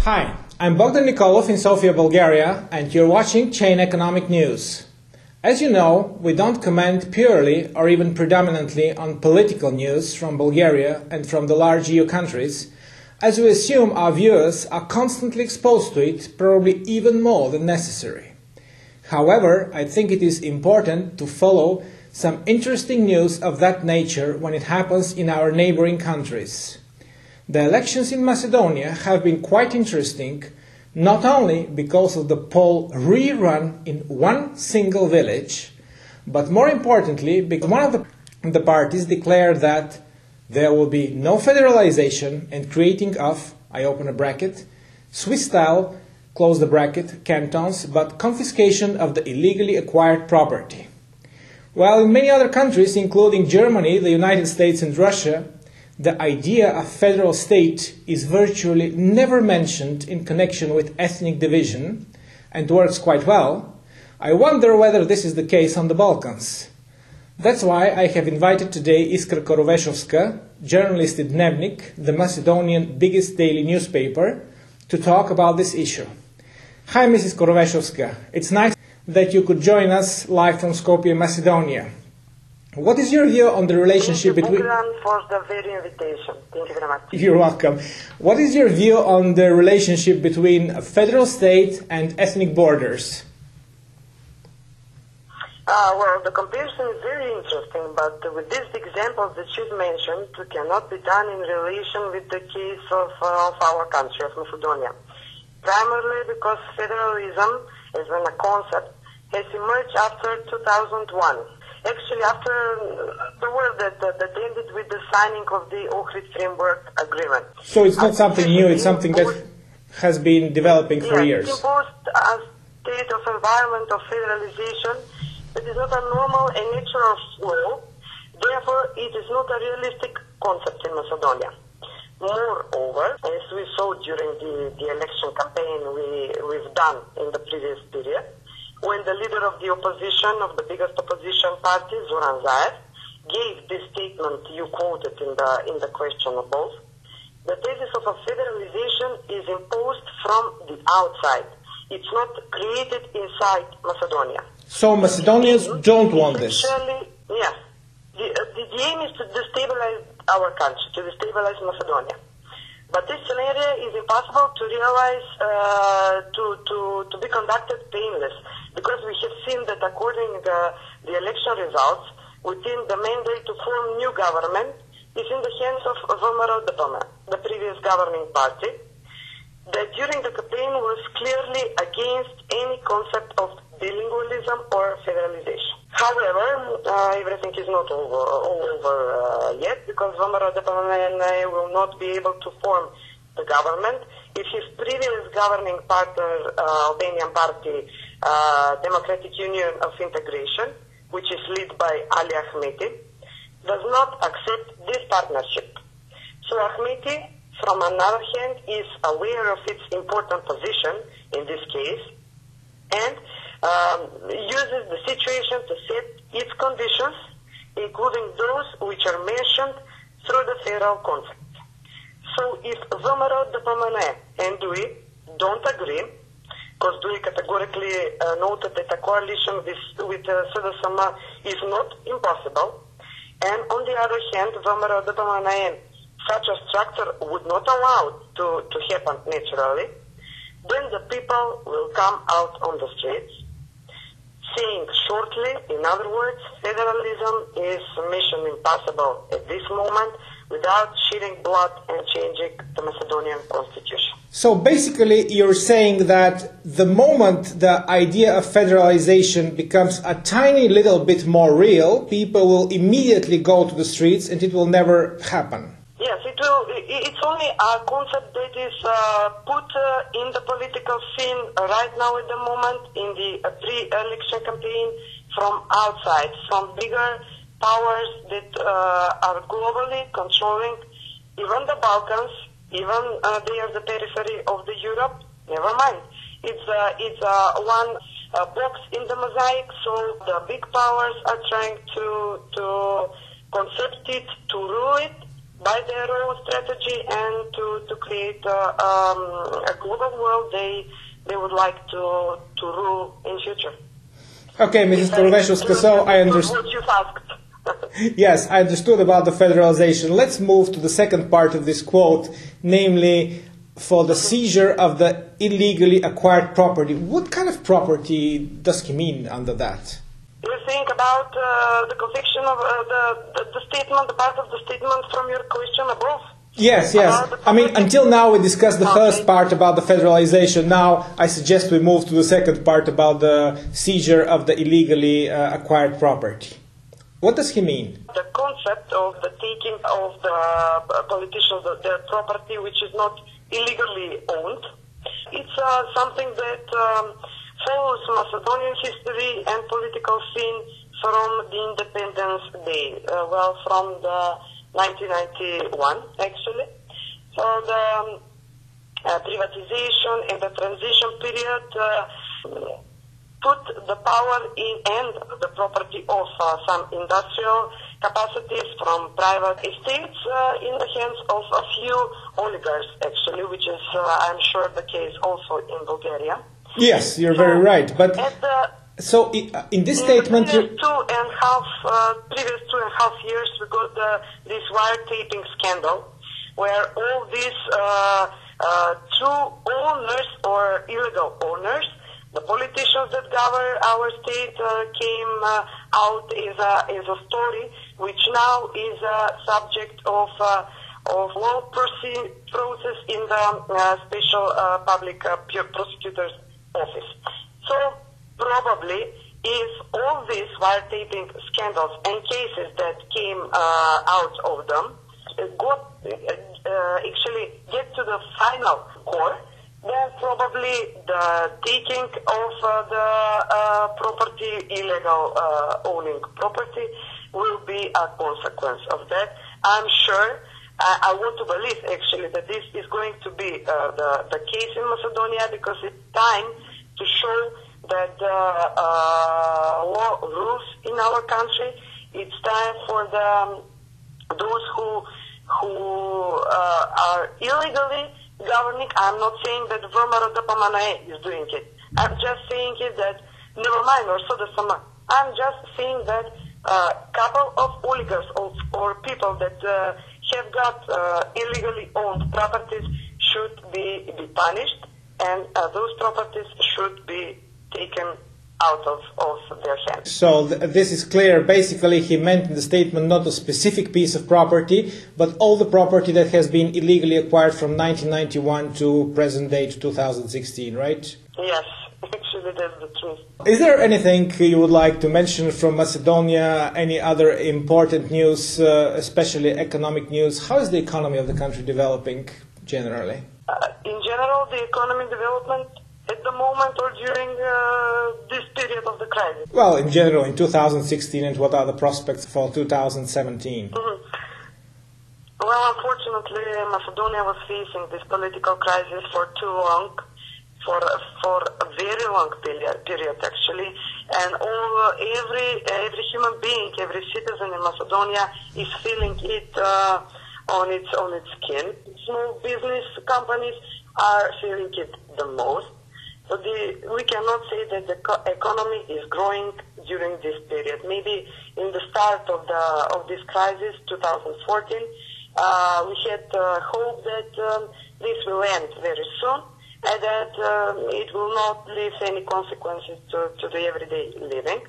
Hi, I'm Bogdan Nikolov in Sofia, Bulgaria, and you're watching Chain Economic News. As you know, we don't comment purely or even predominantly on political news from Bulgaria and from the large EU countries, as we assume our viewers are constantly exposed to it, probably even more than necessary. However, I think it is important to follow some interesting news of that nature when it happens in our neighboring countries. The elections in Macedonia have been quite interesting, not only because of the poll rerun in one single village, but more importantly because one of the parties declared that there will be no federalization and creating of, I open a bracket, Swiss-style, close the bracket, cantons, but confiscation of the illegally acquired property. While in many other countries, including Germany, the United States and Russia, the idea of federal state is virtually never mentioned in connection with ethnic division and works quite well, I wonder whether this is the case on the Balkans. That's why I have invited today Iskra Koroveshovska, journalist at Dnevnik, the Macedonian biggest daily newspaper, to talk about this issue. Hi, Mrs. Koroveshovska. It's nice that you could join us live from Skopje, Macedonia. What is your view on the relationship between... Thank you for the very invitation. Thank you very much. You're welcome. What is your view on the relationship between a federal state and ethnic borders? Well, the comparison is very interesting, but with these examples that you've mentioned, it cannot be done in relation with the case of our country, of Macedonia. Primarily because federalism, as a concept, has emerged after 2001. Actually, after the war that ended with the signing of the Ohrid Framework Agreement. So it's not something new, it's something that has been developing for years. It imposed a state of environment of federalization that is not a normal and natural flow. Therefore, it is not a realistic concept in Macedonia. Moreover, as we saw during the election campaign we've done in the previous period, when the leader of the opposition, of the biggest opposition party, Zoran Zaev, gave this statement you quoted in the questionnables, the thesis of a federalization is imposed from the outside. It's not created inside Macedonia. So Macedonians don't want this? Yes. The aim is to destabilize our country, to destabilize Macedonia. But this scenario is impossible to realize, to be conducted painless, because we have seen that according to the election results, within the mandate to form new government is in the hands of ВМРО-ДПМНЕ, the previous governing party, that during the campaign was clearly against any concept of bilingualism or federalization. However, everything is not over yet, because ВМРО-ДПМНЕ will not be able to form the government if his previous governing partner, Albanian party, Democratic Union of Integration, which is led by Ali Ahmeti, does not accept this partnership. So Ahmeti, from another hand, is aware of its important position in this case and uses the situation to set its conditions, including those which are mentioned through the federal concept. So if ВМРО-ДПМНЕ and we don't agree, because DUI categorically noted that a coalition with SDSM is not impossible, and on the other hand, ВМРО-ДПМНЕ, such a structure would not allow to happen naturally, then the people will come out on the streets, saying shortly, in other words, federalism is mission impossible at this moment without shedding blood and changing the Macedonian constitution. So basically you're saying that the moment the idea of federalization becomes a tiny little bit more real, people will immediately go to the streets and it will never happen. Yes, it will. It's only a concept that is put in the political scene right now at the moment in the pre-election campaign from outside, from bigger powers that are globally controlling even the Balkans, even they are the periphery of the Europe. Never mind. It's one box in the mosaic. So the big powers are trying to concept it, to rule it, by their own strategy and to create a global world they would like to rule in future. Okay, Mrs. Korovesovska, so I understand. What you've asked. Yes, I understood about the federalization. Let's move to the second part of this quote, namely for the seizure of the illegally acquired property. What kind of property does he mean under that? You think about the conviction of the statement, the part of the statement from your question above? Yes, yes. I mean, until now we discussed the first part about the federalization. Now I suggest we move to the second part about the seizure of the illegally acquired property. What does he mean? The concept of the taking of the politicians, their property which is not illegally owned. It's something that follows Macedonian history and political scene from the independence day, from the 1991 actually. So the privatization and the transition period put the power in and the property of some industrial capacities from private estates in the hands of a few oligarchs actually, which is I'm sure the case also in Bulgaria. Yes, you're very right. But so in this statement, previous 2.5 years, we got this wiretapping scandal, where all these true owners or illegal owners, the politicians that govern our state, came out as a story, which now is a subject of law process in the special public prosecutor's office. So probably if all these wiretapping scandals and cases that came out of them actually get to the final core, then probably the taking of the property, illegal owning property, will be a consequence of that. I'm sure, I want to believe actually that this is going to be the case in Macedonia, because it's time to show that the law rules in our country. It's time for those who are illegally governing. I'm not saying that ВМРО-ДПМНЕ is doing it. I'm just saying it that never mind, or so the summer. I'm just saying that a couple of oligarchs or people that have got illegally owned properties should be punished, and those properties should be taken out of their hands. So this is clear. Basically, he meant in the statement not a specific piece of property, but all the property that has been illegally acquired from 1991 to present date 2016, right? Yes, actually that's the truth. Is there anything you would like to mention from Macedonia, any other important news, especially economic news? How is the economy of the country developing generally? In general, the economic development at the moment or during this period of the crisis? Well, in general, in 2016, and what are the prospects for 2017? Well, unfortunately, Macedonia was facing this political crisis for too long, for a very long period actually, and every human being, every citizen in Macedonia is feeling it on its skin. Small business companies are feeling it the most. So we cannot say that the economy is growing during this period. Maybe in the start of this crisis, 2014, we had hope that this will end very soon, and that it will not leave any consequences to the everyday living.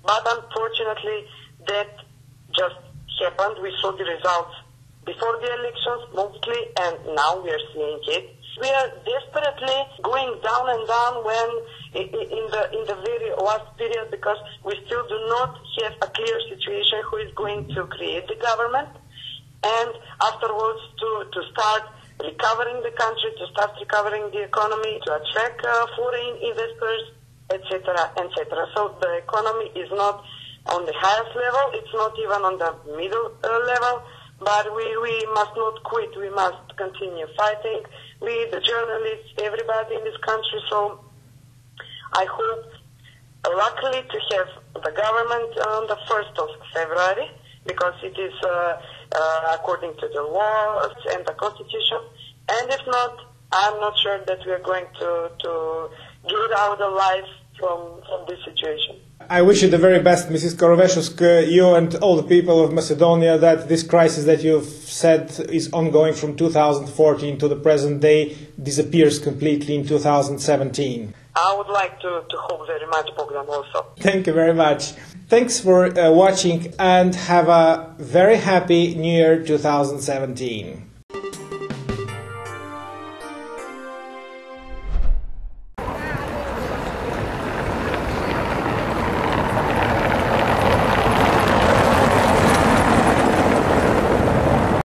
But unfortunately, that just happened. We saw the results before the elections mostly, and now we are seeing it. We are desperately going down and down when in the very last period, because we still do not have a clear situation who is going to create the government, and afterwards to start recovering the country, to start recovering the economy, to attract foreign investors, etc., etc. So the economy is not on the highest level, it's not even on the middle level, but we must not quit, we must continue fighting. We, the journalists, everybody in this country, so I hope, luckily, to have the government on the 1st of February, because it is according to the law and the constitution. And if not, I'm not sure that we are going to get out alive from this situation. I wish you the very best, Mrs. Korovesovska, you and all the people of Macedonia, that this crisis that you've said is ongoing from 2014 to the present day disappears completely in 2017. I would like to hope very much, Bogdan, also. Thank you very much. Thanks for watching and have a very happy New Year 2017.